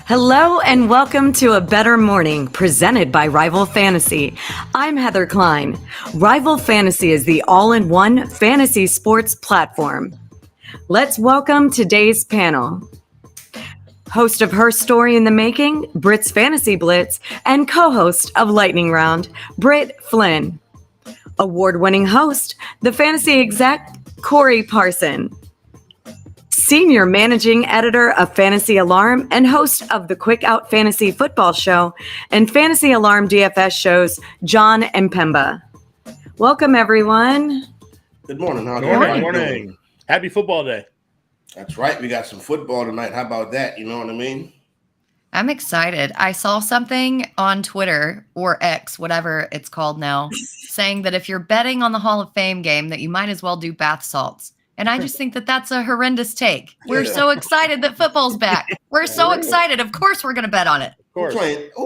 Hello and welcome to A Bettor Morning, presented by Rival Fantasy. I'm Heather Klein. Rival Fantasy is the all-in-one fantasy sports platform. Let's welcome today's panel. Host of Her Story in the Making, Britt's Fantasy Blitz, and co-host of Lightning Round, Britt Flynn. Award-winning host, the fantasy exec, Corey Parson. Senior Managing Editor of Fantasy Alarm and host of the Quick Out Fantasy Football Show and Fantasy Alarm DFS shows, John Mpemba. Welcome, everyone. Good morning. Good morning. Happy football day. That's right. We got some football tonight. How about that? You know what I mean? I'm excited. I saw something on Twitter or X, whatever it's called now, saying that if you're betting on the Hall of Fame game, that you might as well do bath salts. And I just think that that's a horrendous take. We're so excited that football's back. We're so excited. Of course we're going to bet on it. Who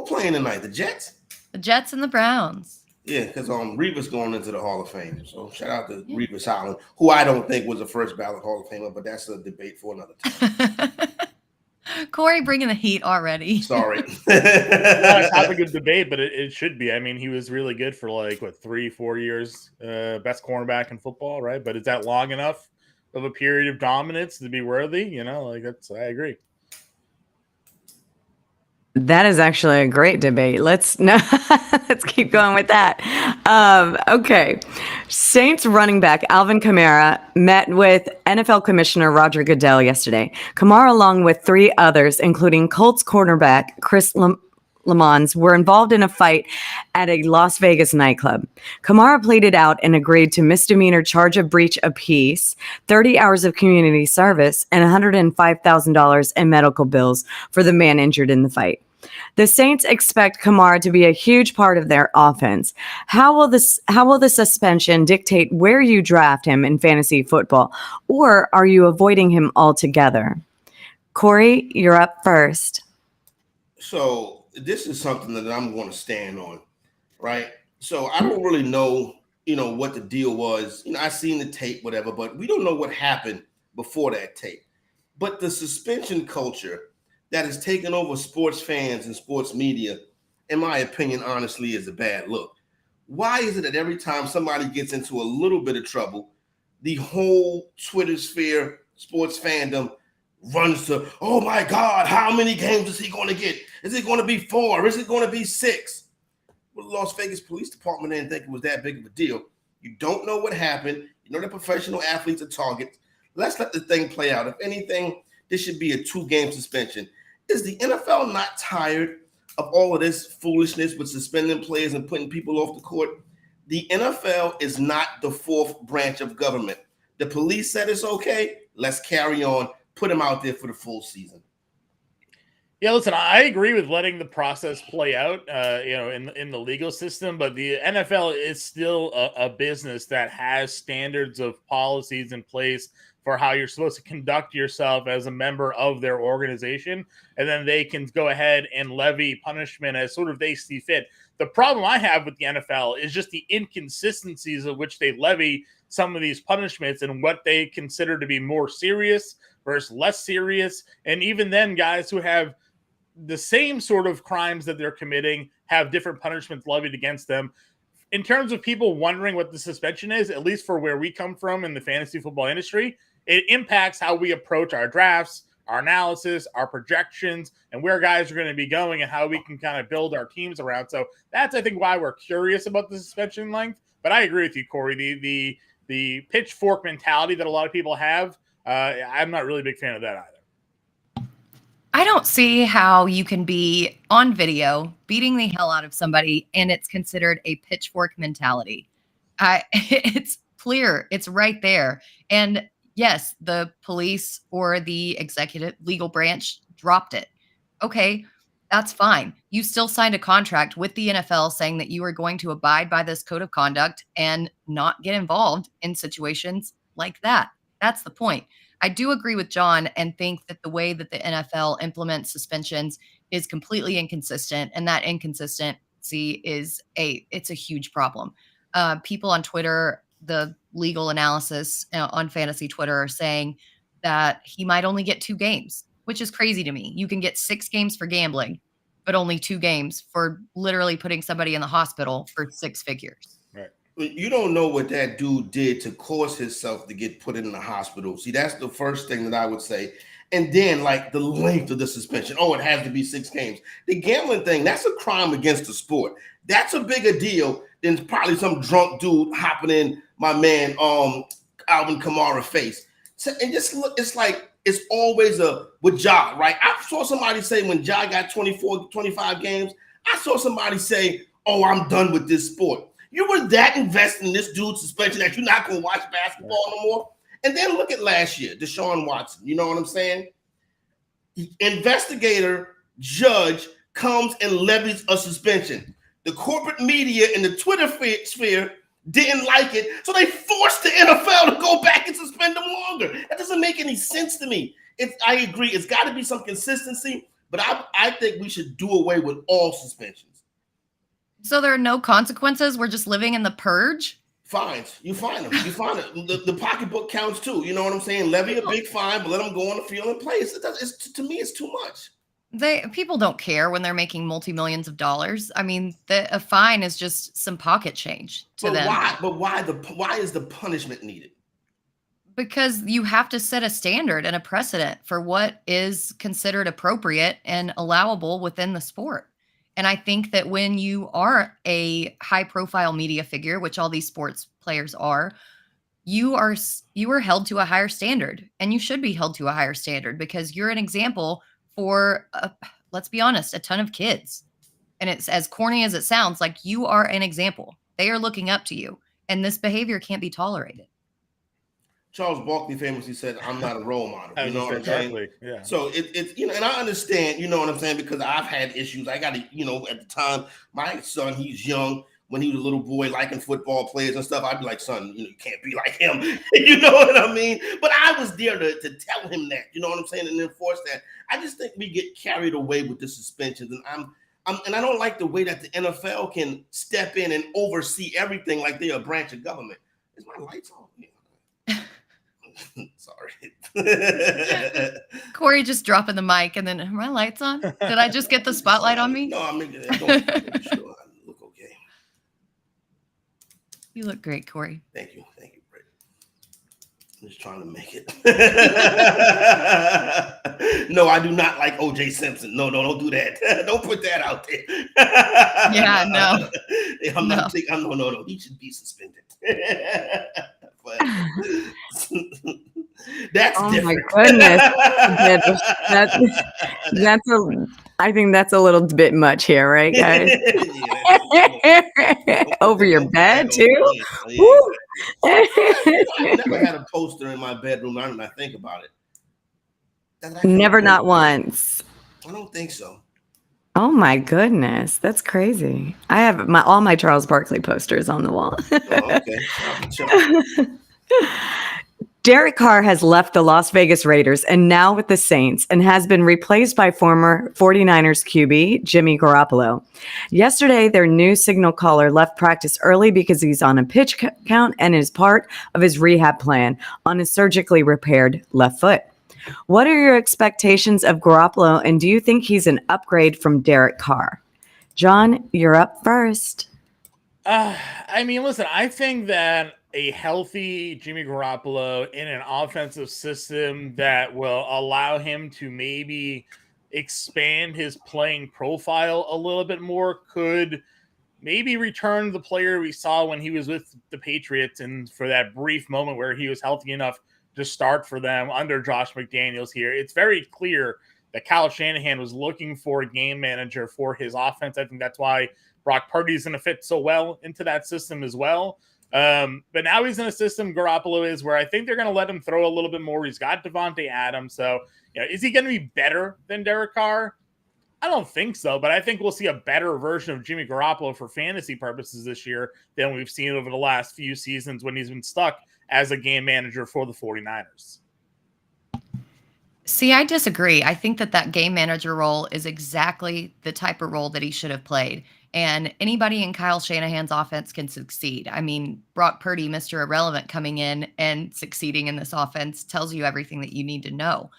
playing tonight? The Jets? The Jets and the Browns. Yeah, because Revis going into the Hall of Fame. So shout out to Revis Holland, who I don't think was a first ballot Hall of Famer, but that's a debate for another time. Corey bringing the heat already. Sorry. Not a topic of debate, but it should be. I mean, he was really good for 3-4 years, best cornerback in football, right? But is that long enough of a period of dominance to be worthy? I agree. That is actually a great debate. Let's keep going with that. Okay. Saints running back Alvin Kamara met with NFL Commissioner Roger Goodell yesterday. Kamara, along with three others, including Colts cornerback Chris Lamons, were involved in a fight at a Las Vegas nightclub. Kamara pleaded out and agreed to misdemeanor charge of breach of peace, 30 hours of community service, and $105,000 in medical bills for the man injured in the fight. The Saints expect Kamara to be a huge part of their offense. How will the suspension dictate where you draft him in fantasy football, or are you avoiding him altogether? Corey, you're up first. So this is something that I'm going to stand on, right? So I don't really know, what the deal was. I seen the tape, whatever, but we don't know what happened before that tape. But the suspension culture that has taken over sports fans and sports media, in my opinion, honestly, is a bad look. Why is it that every time somebody gets into a little bit of trouble, the whole Twitter sphere, sports fandom, runs to, oh my God, how many games is he going to get? Is it going to be 4? Is it going to be 6? Well, the Las Vegas Police Department didn't think it was that big of a deal. You don't know what happened. The professional athletes are targets. Let's let the thing play out. If anything, this should be a 2-game suspension. Is the NFL not tired of all of this foolishness with suspending players and putting people off the court? The NFL is not the fourth branch of government. The police said it's okay. Let's carry on. Put them out there for the full season. Yeah, listen, I agree with letting the process play out, in the legal system, but the NFL is still a business that has standards of policies in place for how you're supposed to conduct yourself as a member of their organization, and then they can go ahead and levy punishment as sort of they see fit. The problem I have with the NFL is just the inconsistencies of which they levy some of these punishments and what they consider to be more serious versus less serious. And even then, guys who have the same sort of crimes that they're committing have different punishments levied against them. In terms of people wondering what the suspension is, at least for where we come from in the fantasy football industry, it impacts how we approach our drafts, our analysis, our projections, and where guys are going to be going and how we can kind of build our teams around. So that's, I think, why we're curious about the suspension length. But I agree with you, Corey. The pitchfork mentality that a lot of people have, I'm not really a big fan of that either. I don't see how you can be on video beating the hell out of somebody and it's considered a pitchfork mentality. It's clear. It's right there. And yes, the police or the executive legal branch dropped it. Okay, that's fine. You still signed a contract with the NFL saying that you are going to abide by this code of conduct and not get involved in situations like that. That's the point. I do agree with John and think that the way that the NFL implements suspensions is completely inconsistent, and that inconsistency it's a huge problem. People on Twitter, the legal analysis on fantasy Twitter, are saying that he might only get 2 games, which is crazy to me. You can get 6 games for gambling, but only 2 games for literally putting somebody in the hospital for 6 figures. Right. You don't know what that dude did to cause himself to get put in the hospital. See, that's the first thing that I would say. And then, like, the length of the suspension. Oh, it has to be 6 games. The gambling thing, that's a crime against the sport. That's a bigger deal than probably some drunk dude hopping in my man Alvin Kamara face. So, and just look, it's like it's always with Ja, right? I saw somebody say when Ja got 24, 25 games, I saw somebody say, oh, I'm done with this sport. You were that invested in this dude's suspension that you're not going to watch basketball no more? And then look at last year, Deshaun Watson. You know what I'm saying? Investigator, judge comes and levies a suspension. The corporate media and the Twitter sphere didn't like it, so they forced the NFL to go back and suspend him longer. That doesn't make any sense to me. I agree. It's got to be some consistency, but I think we should do away with all suspensions. So there are no consequences? We're just living in the purge? Fines. You fine them. You fine them. The pocketbook counts too. You know what I'm saying? Levy a big fine, but let them go on the field and play. To me, it's too much. People don't care when they're making multi-millions of dollars. I mean, a fine is just some pocket change to them. Why is the punishment needed? Because you have to set a standard and a precedent for what is considered appropriate and allowable within the sport. And I think that when you are a high-profile media figure, which all these sports players are, you are held to a higher standard, and you should be held to a higher standard because you're an example for, let's be honest, a ton of kids. And it's as corny as it sounds, like you are an example. They are looking up to you, and this behavior can't be tolerated. Charles Barkley famously said, I'm not a role model. You know what I'm saying? Yeah. So it's and I understand, you know what I'm saying, because I've had issues. I got to, at the time, my son, he's young. When he was a little boy liking football players and stuff, I'd be like, son, you can't be like him. You know what I mean? But I was there to tell him that, you know what I'm saying, and enforce that. I just think we get carried away with the suspensions, and and I don't like the way that the NFL can step in and oversee everything like they're a branch of government. Is my lights on? Yeah. Sorry. Corey just dropping the mic and then, are my lights on? Did I just get the spotlight on me? No, I'm making it. Sure I look okay. You look great, Corey. Thank you, Britt. I'm just trying to make it. No, I do not like O.J. Simpson. No, don't do that. Don't put that out there. Yeah, no. No. He should be suspended. But that's different. My goodness. I think that's a little bit much here, right, guys? Over your bed too? I never had a poster in my bedroom. Now that I think about it. Never, not once. I don't think so. Oh my goodness, that's crazy. I have all my Charles Barkley posters on the wall. Okay. Derek Carr has left the Las Vegas Raiders and now with the Saints and has been replaced by former 49ers QB Jimmy Garoppolo. Yesterday, their new signal caller left practice early because he's on a pitch count and is part of his rehab plan on his surgically repaired left foot. What are your expectations of Garoppolo, and do you think he's an upgrade from Derek Carr? John, you're up first. I mean, listen, I think that a healthy Jimmy Garoppolo in an offensive system that will allow him to maybe expand his playing profile a little bit more could maybe return the player we saw when he was with the Patriots and for that brief moment where he was healthy enough to start for them under Josh McDaniels here. It's very clear that Kyle Shanahan was looking for a game manager for his offense. I think that's why Brock Purdy is going to fit so well into that system as well. But now he's in a system, Garoppolo is, where I think they're going to let him throw a little bit more. He's got Devontae Adams. So, is he going to be better than Derek Carr? I don't think so, but I think we'll see a better version of Jimmy Garoppolo for fantasy purposes this year than we've seen over the last few seasons when he's been stuck as a game manager for the 49ers. See, I disagree. I think that game manager role is exactly the type of role that he should have played. And anybody in Kyle Shanahan's offense can succeed. I mean, Brock Purdy, Mr. Irrelevant, coming in and succeeding in this offense tells you everything that you need to know.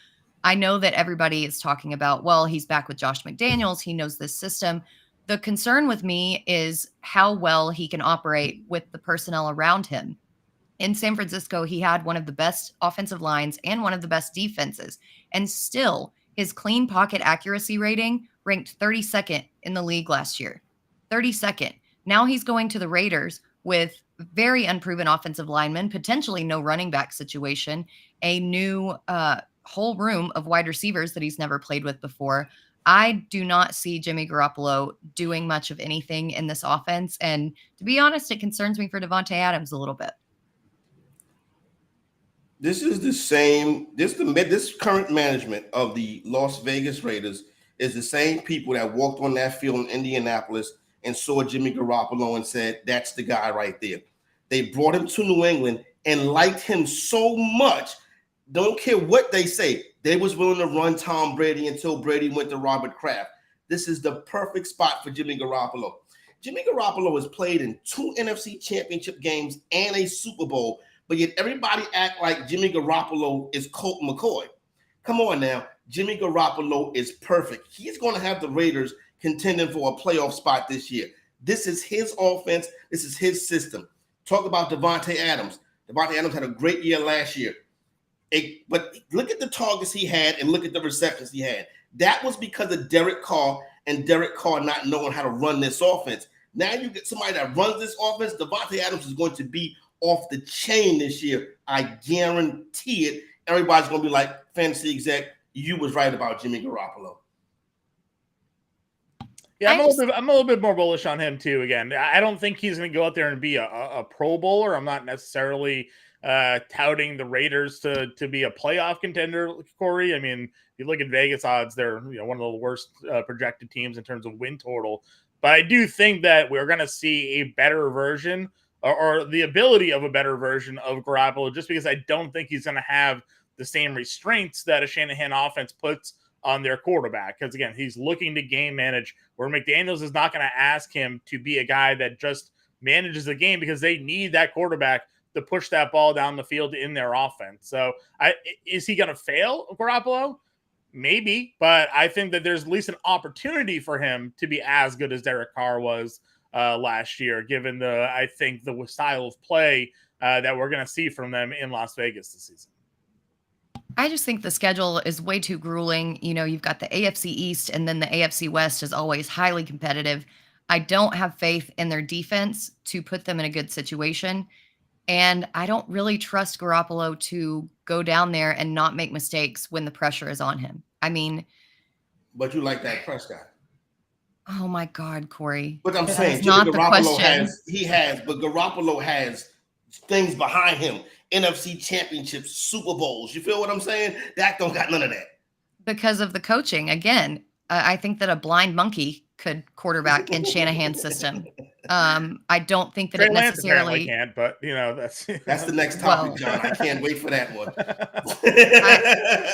I know that everybody is talking about, well, he's back with Josh McDaniels. He knows this system. The concern with me is how well he can operate with the personnel around him. In San Francisco, he had one of the best offensive lines and one of the best defenses. And still, his clean pocket accuracy rating ranked 32nd in the league last year. 32nd. Now he's going to the Raiders with very unproven offensive linemen, potentially no running back situation, a new whole room of wide receivers that he's never played with before. I do not see Jimmy Garoppolo doing much of anything in this offense. And to be honest, it concerns me for Davante Adams a little bit. This is the same. This current management of the Las Vegas Raiders is the same people that walked on that field in Indianapolis and saw Jimmy Garoppolo and said, "That's the guy right there." They brought him to New England and liked him so much. Don't care what they say. They was willing to run Tom Brady until Brady went to Robert Kraft. This is the perfect spot for Jimmy Garoppolo. Jimmy Garoppolo has played in 2 NFC championship games and a Super Bowl, but yet everybody act like Jimmy Garoppolo is Colt McCoy. Come on now. Jimmy Garoppolo is perfect. He's going to have the Raiders contending for a playoff spot this year. This is his offense. This is his system. Talk about Davante Adams. Davante Adams had a great year last year. But look at the targets he had and look at the receptions he had. That was because of Derek Carr and Derek Carr not knowing how to run this offense. Now you get somebody that runs this offense. Davante Adams is going to be off the chain this year. I guarantee it. Everybody's going to be like, fantasy exec, you was right about Jimmy Garoppolo. Yeah, I'm a little bit more bullish on him too. Again, I don't think he's going to go out there and be a Pro Bowler. I'm not necessarily touting the Raiders to be a playoff contender, Corey. I mean, if you look at Vegas odds, they're one of the worst projected teams in terms of win total. But I do think that we're going to see a better version or the ability of a better version of Garoppolo, just because I don't think he's going to have the same restraints that a Shanahan offense puts on their quarterback. Because again, he's looking to game manage, where McDaniels is not going to ask him to be a guy that just manages the game, because they need that quarterback to push that ball down the field in their offense. So is he going to fail, Garoppolo? Maybe, but I think that there's at least an opportunity for him to be as good as Derek Carr was last year, given the style of play that we're going to see from them in Las Vegas this season. I just think the schedule is way too grueling. You've got the AFC East, and then the AFC West is always highly competitive. I don't have faith in their defense to put them in a good situation. And I don't really trust Garoppolo to go down there and not make mistakes when the pressure is on him. I mean, but you like that Prescott. Oh my God, Corey. But I'm That saying is not the Garoppolo question. but Garoppolo has things behind him. NFC championships, Super Bowls. You feel what I'm saying? Dak don't got none of that. Because of the coaching. Again, I think that a blind monkey could quarterback in Shanahan's system. I don't think that Trey it Lance necessarily can't, but that's the next topic, John. I can't wait for that one.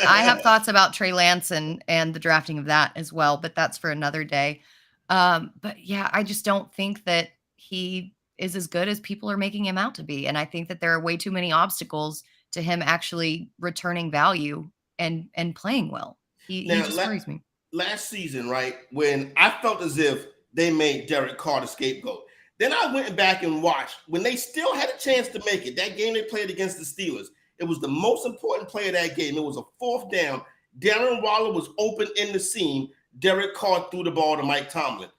I have thoughts about Trey Lance and the drafting of that as well, but that's for another day. But yeah, I just don't think that he is as good as people are making him out to be. And I think that there are way too many obstacles to him actually returning value and playing well. He just worries me. Last season, right, when I felt as if they made Derek Carr the scapegoat, then I went back and watched when they still had a chance to make it. That game they played against the Steelers, it was the most important play of that game. It was a 4th down. Darren Waller was open in the seam. Derek Carr threw the ball to Mike Tomlin.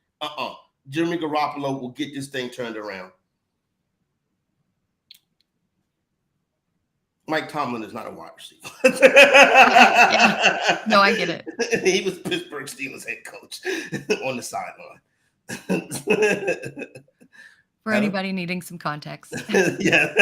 Jimmy Garoppolo will get this thing turned around. Mike Tomlin is not a wide receiver. Yeah. No, I get it. He was Pittsburgh Steelers head coach on the sideline. For anybody needing some context. Yeah.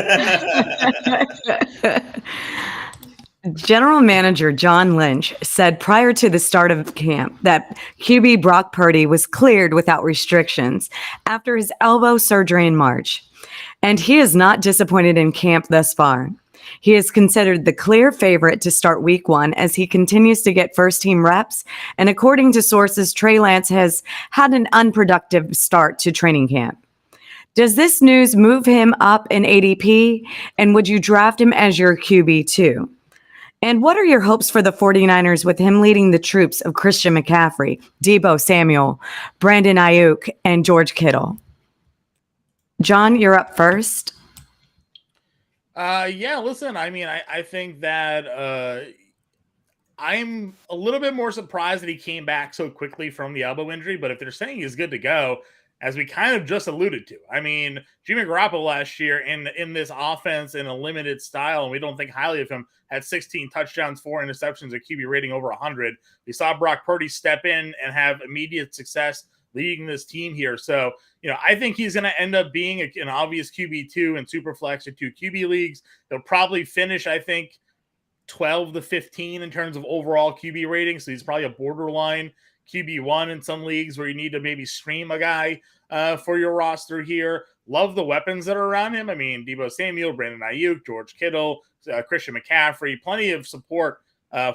General Manager John Lynch said prior to the start of camp that QB Brock Purdy was cleared without restrictions after his elbow surgery in March. And he is not disappointed in camp thus far. He is considered the clear favorite to start week 1 as he continues to get first-team reps. And according to sources, Trey Lance has had an unproductive start to training camp. Does this news move him up in ADP? And would you draft him as your QB2? And what are your hopes for the 49ers with him leading the troops of Christian McCaffrey, Deebo Samuel, Brandon Ayuk, and George Kittle? John, you're up first. Yeah, listen, I mean, I think that I'm a little bit more surprised that he came back so quickly from the elbow injury, but if they're saying he's good to go, as we kind of just alluded to, I mean, Jimmy Garoppolo last year in this offense in a limited style, and we don't think highly of him, had 16 touchdowns, 4 interceptions, a QB rating over 100. We saw Brock Purdy step in and have immediate success leading this team here. So, I think he's going to end up being an obvious QB2 in Superflex or 2 QB leagues. They'll probably finish, I think, 12 to 15 in terms of overall QB rating. So he's probably a borderline QB1 in some leagues where you need to maybe stream a guy for your roster here. Love the weapons that are around him. I mean, Deebo Samuel, Brandon Ayuk, George Kittle, Christian McCaffrey, plenty of support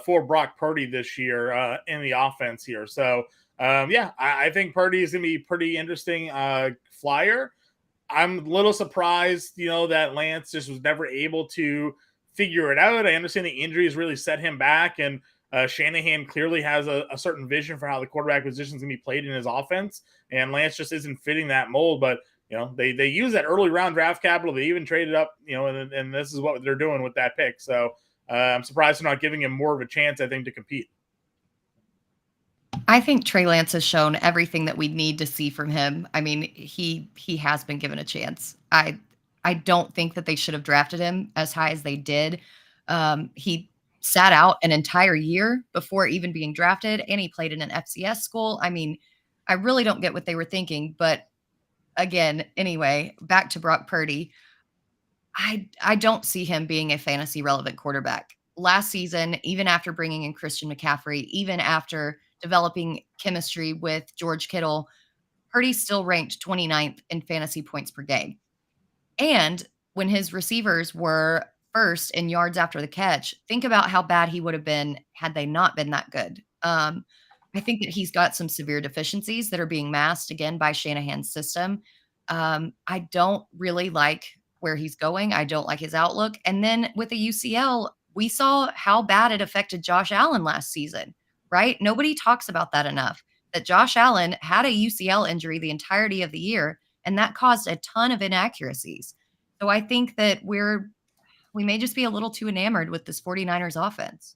for Brock Purdy this year in the offense here. So, I think Purdy is going to be pretty interesting flyer. I'm a little surprised, that Lance just was never able to figure it out. I understand the injuries really set him back, and Shanahan clearly has a certain vision for how the quarterback position is going to be played in his offense, and Lance just isn't fitting that mold. But they use that early round draft capital. They even traded up, and this is what they're doing with that pick. So I'm surprised they're not giving him more of a chance, I think, to compete. I think Trey Lance has shown everything that we need to see from him. I mean, he has been given a chance. I don't think that they should have drafted him as high as they did. He sat out an entire year before even being drafted, and he played in an FCS school. I mean, I really don't get what they were thinking. But again, anyway, back to Brock Purdy. I don't see him being a fantasy relevant quarterback. Last season, even after bringing in Christian McCaffrey, even after developing chemistry with George Kittle, Purdy still ranked 29th in fantasy points per game. And when his receivers were first in yards after the catch, think about how bad he would have been had they not been that good. I think that he's got some severe deficiencies that are being masked again by Shanahan's system. I don't really like where he's going. I don't like his outlook. And then with the UCL, we saw how bad it affected Josh Allen last season, right? Nobody talks about that enough, that Josh Allen had a UCL injury the entirety of the year, and that caused a ton of inaccuracies. So I think that we may just be a little too enamored with this 49ers offense.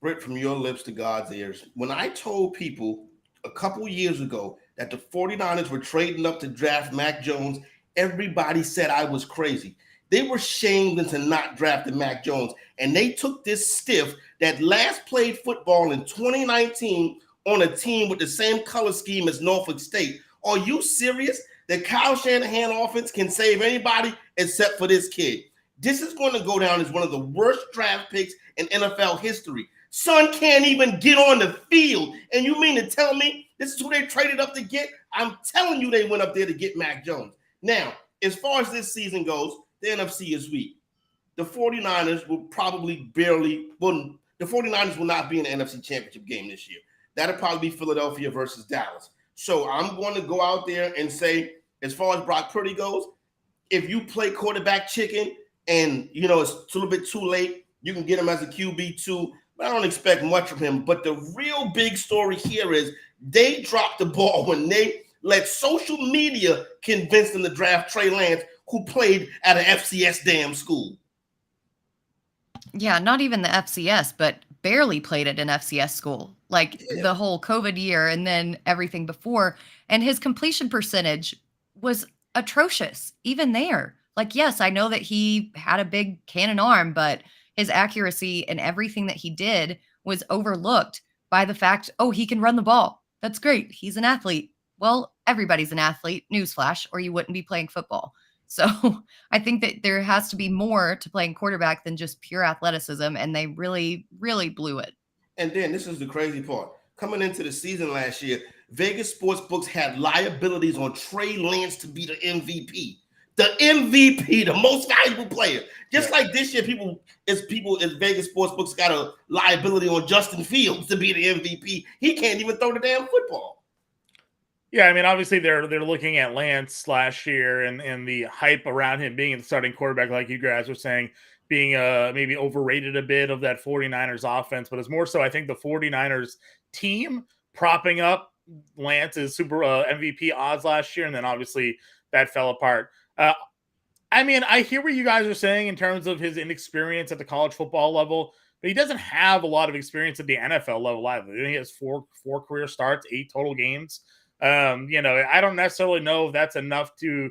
Britt, from your lips to God's ears, when I told people a couple years ago that the 49ers were trading up to draft Mac Jones, everybody said I was crazy. They were shamed into not drafting Mac Jones, and they took this stiff that last played football in 2019 on a team with the same color scheme as Norfolk State. Are you serious? The Kyle Shanahan offense can save anybody except for this kid. This is going to go down as one of the worst draft picks in NFL history. Son can't even get on the field. And you mean to tell me this is who they traded up to get? I'm telling you they went up there to get Mac Jones. Now, as far as this season goes, the NFC is weak. The 49ers will probably the 49ers will not be in the NFC Championship game this year. That'll probably be Philadelphia versus Dallas. So I'm going to go out there and say, as far as Brock Purdy goes, if you play quarterback chicken and, it's a little bit too late, you can get him as a QB2. But I don't expect much from him. But the real big story here is they dropped the ball when they let social media convince them to draft Trey Lance, who played at an FCS damn school. Yeah, not even the FCS, but barely played at an FCS school. The whole COVID year and then everything before. And his completion percentage was atrocious, even there. Yes, I know that he had a big cannon arm, but his accuracy and everything that he did was overlooked by the fact, he can run the ball. That's great. He's an athlete. Well, everybody's an athlete, newsflash, or you wouldn't be playing football. So I think that there has to be more to playing quarterback than just pure athleticism, and they really, really blew it. And then this is the crazy part. Coming into the season last year, Vegas sportsbooks had liabilities on Trey Lance to be the MVP. The MVP, the most valuable player. Just like this year, Vegas sportsbooks got a liability on Justin Fields to be the MVP. He can't even throw the damn football. Yeah, I mean, obviously they're looking at Lance last year and the hype around him being the starting quarterback, like you guys were saying. being maybe overrated a bit of that 49ers offense, but it's more so I think the 49ers team propping up Lance's super MVP odds last year, and then obviously that fell apart. I mean, I hear what you guys are saying in terms of his inexperience at the college football level, but he doesn't have a lot of experience at the NFL level either. He has four career starts, 8 total games. I don't necessarily know if that's enough to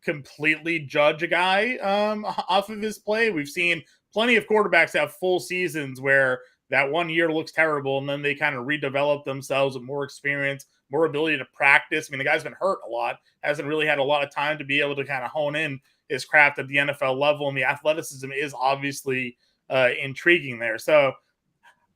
completely judge a guy off of his play. We've seen plenty of quarterbacks have full seasons where that 1 year looks terrible, and then they kind of redevelop themselves with more experience, more ability to practice. I mean, the guy's been hurt a lot, hasn't really had a lot of time to be able to kind of hone in his craft at the NFL level, and the athleticism is obviously intriguing there. So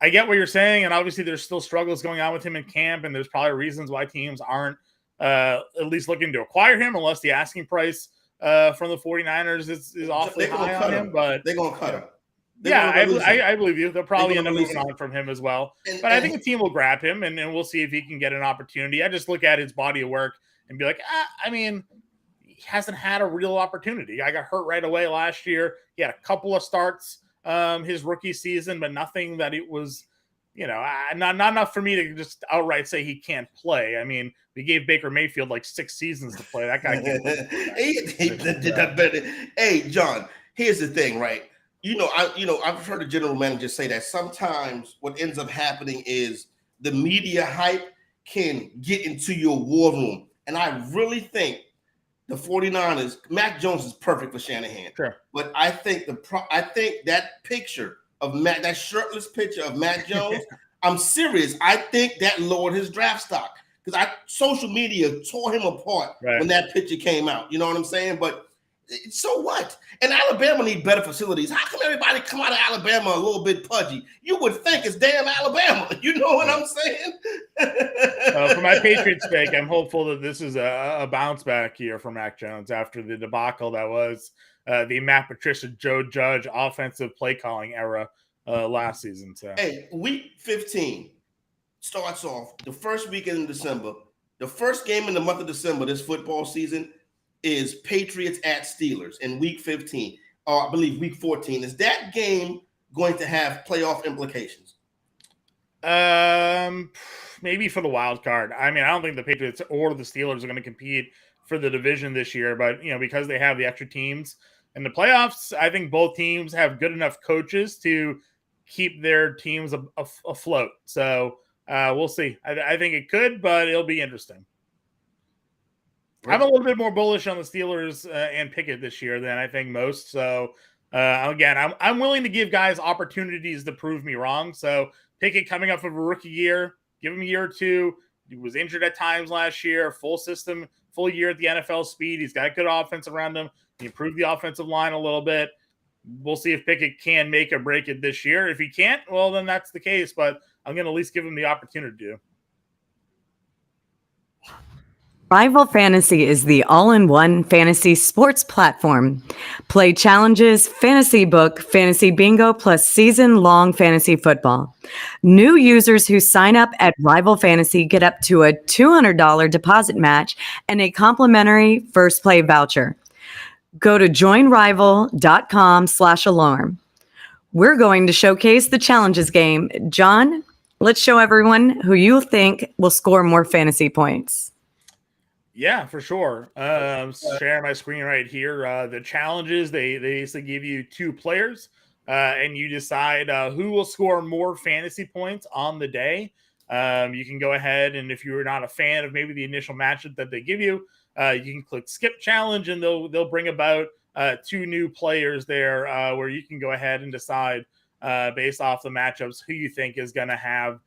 I get what you're saying, and obviously there's still struggles going on with him in camp, and there's probably reasons why teams aren't at least looking to acquire him unless the asking price from the 49ers is awfully high on him. But they're going to cut him. I believe you. They'll probably end up moving on from him as well. But I think a team will grab him, and we'll see if he can get an opportunity. I just look at his body of work and be like, I mean, he hasn't had a real opportunity. I got hurt right away last year. He had a couple of starts his rookie season, but nothing that it was, not enough for me to just outright say he can't play. I mean, we gave Baker Mayfield like 6 seasons to play. That guy can't play. he did that better. Hey, John, here's the thing, right? I've heard a general manager say that sometimes what ends up happening is the media hype can get into your war room. And I really think the 49ers, Mac Jones is perfect for Shanahan. Sure. But I think that picture of Mac, that shirtless picture of Mac Jones, I'm serious. I think that lowered his draft stock because social media tore him apart when that picture came out. You know what I'm saying? But so what? And Alabama need better facilities. How come everybody come out of Alabama a little bit pudgy? You would think it's damn Alabama. You know what I'm saying? For my Patriots' sake, I'm hopeful that this is a bounce back year for Mac Jones after the debacle that was the Matt Patricia, Joe Judge offensive play calling era last season. So, hey, week 15 starts off the first weekend in December. The first game in the month of December this football season is Patriots at Steelers in week 15, or I believe week 14. Is that game going to have playoff implications? Maybe for the wild card. I mean, I don't think the Patriots or the Steelers are going to compete for the division this year, but because they have the extra teams in the playoffs, I think both teams have good enough coaches to keep their teams afloat. So we'll see. I think it could, but it'll be interesting. I'm a little bit more bullish on the Steelers and Pickett this year than I think most. So, again, I'm willing to give guys opportunities to prove me wrong. So, Pickett coming up of a rookie year, give him a year or two. He was injured at times last year, full year at the NFL speed. He's got good offense around him. He improved the offensive line a little bit. We'll see if Pickett can make or break it this year. If he can't, well, then that's the case. But I'm going to at least give him the opportunity to. Rival Fantasy is the all-in-one fantasy sports platform. Play challenges, fantasy book, fantasy bingo, plus season-long fantasy football. New users who sign up at Rival Fantasy get up to a $200 deposit match and a complimentary first play voucher. Go to joinrival.com/alarm. We're going to showcase the challenges game. John, let's show everyone who you think will score more fantasy points. Yeah, for sure. Sharing my screen right here. The challenges, they basically give you 2 players, and you decide who will score more fantasy points on the day. You can go ahead, and if you're not a fan of maybe the initial matchup that they give you, you can click skip challenge, and they'll bring about 2 new players there where you can go ahead and decide based off the matchups who you think is going to have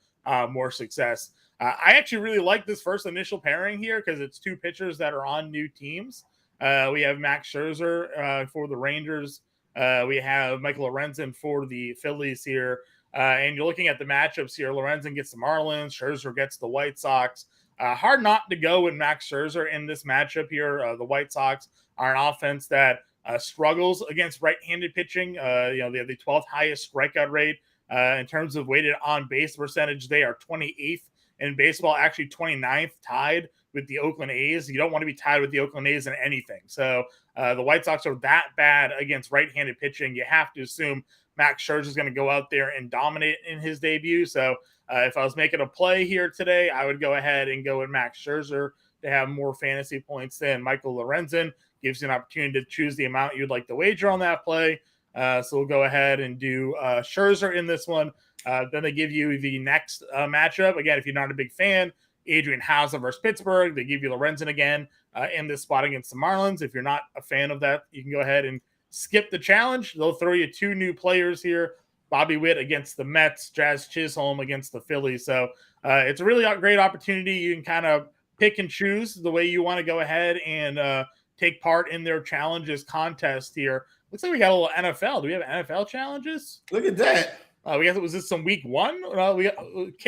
more success. I actually really like this first initial pairing here because it's 2 pitchers that are on new teams. We have Max Scherzer for the Rangers. We have Michael Lorenzen for the Phillies here. And you're looking at the matchups here. Lorenzen gets the Marlins. Scherzer gets the White Sox. Hard not to go with Max Scherzer in this matchup here. The White Sox are an offense that struggles against right-handed pitching. They have the 12th highest strikeout rate. In terms of weighted on base percentage, they are 28th in baseball, actually 29th, tied with the Oakland A's. You don't want to be tied with the Oakland A's in anything. So the White Sox are that bad against right-handed pitching. You have to assume Max Scherzer is going to go out there and dominate in his debut. So if I was making a play here today, I would go ahead and go with Max Scherzer to have more fantasy points than Michael Lorenzen. Gives you an opportunity to choose the amount you'd like to wager on that play. So we'll go ahead and do Scherzer in this one. Then they give you the next matchup. Again, if you're not a big fan, Adrian Hauser versus Pittsburgh. They give you Lorenzen again in this spot against the Marlins. If you're not a fan of that, you can go ahead and skip the challenge. They'll throw you 2 new players here. Bobby Witt against the Mets, Jazz Chisholm against the Phillies. So it's a really great opportunity. You can kind of pick and choose the way you want to go ahead and take part in their challenges contest here. Looks like we got a little NFL. Do we have NFL challenges? Look at that. Was this some week 1? We got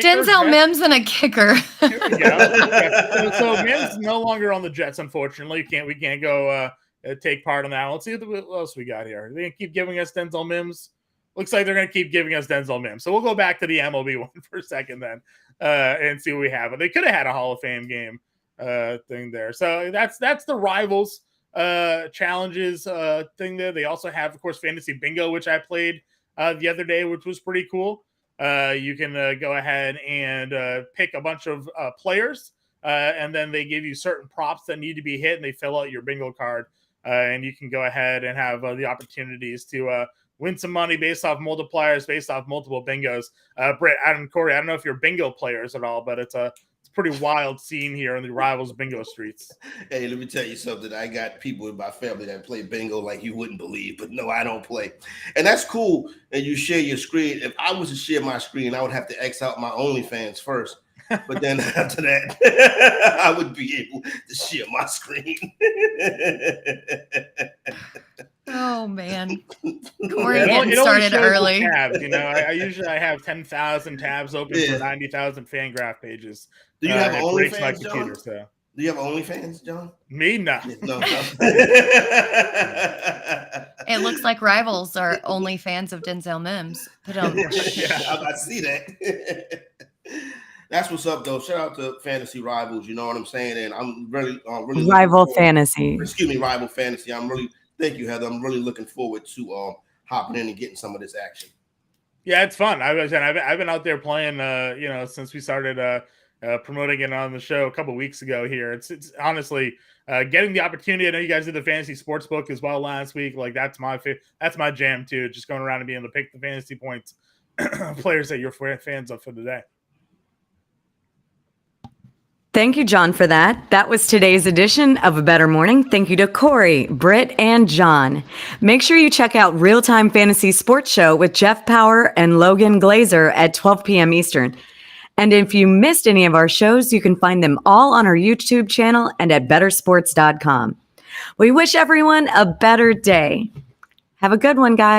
Denzel Mims and a kicker. Here we go. So Mims no longer on the Jets, unfortunately. We can't go take part in that. Let's see what else we got here. Are they gonna keep giving us Denzel Mims? Looks like they're gonna keep giving us Denzel Mims. So we'll go back to the MLB one for a second then and see what we have. But they could have had a Hall of Fame game thing there. So that's the Rivals challenges thing there. They also have, of course, Fantasy Bingo, which I played the other day, which was pretty cool. You can go ahead and pick a bunch of players, and then they give you certain props that need to be hit, and they fill out your bingo card, and you can go ahead and have the opportunities to win some money based off multipliers, based off multiple bingos. Britt, Adam, Corey, I don't know if you're bingo players at all, but it's a pretty wild scene here in the Rivals bingo streets. Hey, let me tell you something. I got people in my family that play bingo like you wouldn't believe, but no, I don't play. And that's cool. And you share your screen. If I was to share my screen, I would have to X out my OnlyFans first. But then after that, I would be able to share my screen. Oh, man. Corey getting started early. Tabs, I usually have 10,000 tabs open for 90,000 fan graph pages. Do you have OnlyFans, John? Do you have OnlyFans, John? Me? No. No. It looks like Rivals are only fans of Denzel Mims. I see that. That's what's up, though. Shout out to Fantasy Rivals. You know what I'm saying? And I'm really Rival Fantasy. Excuse me, Rival Fantasy. Thank you, Heather. I'm really looking forward to hopping in and getting some of this action. Yeah, it's fun. I've been out there playing, since we started promoting it on the show a couple weeks ago here. It's honestly getting the opportunity. I know you guys did the fantasy sports book as well last week. Like that's my jam too. Just going around and being able to pick the fantasy points players that you're fans of for the day. Thank you, John, for that. That was today's edition of A Bettor Morning. Thank you to Corey, Britt, and John. Make sure you check out Real Time Fantasy Sports Show with Jeff Power and Logan Glazer at 12 p.m. Eastern. And if you missed any of our shows, you can find them all on our YouTube channel and at bettorsports.com. We wish everyone a better day. Have a good one, guys.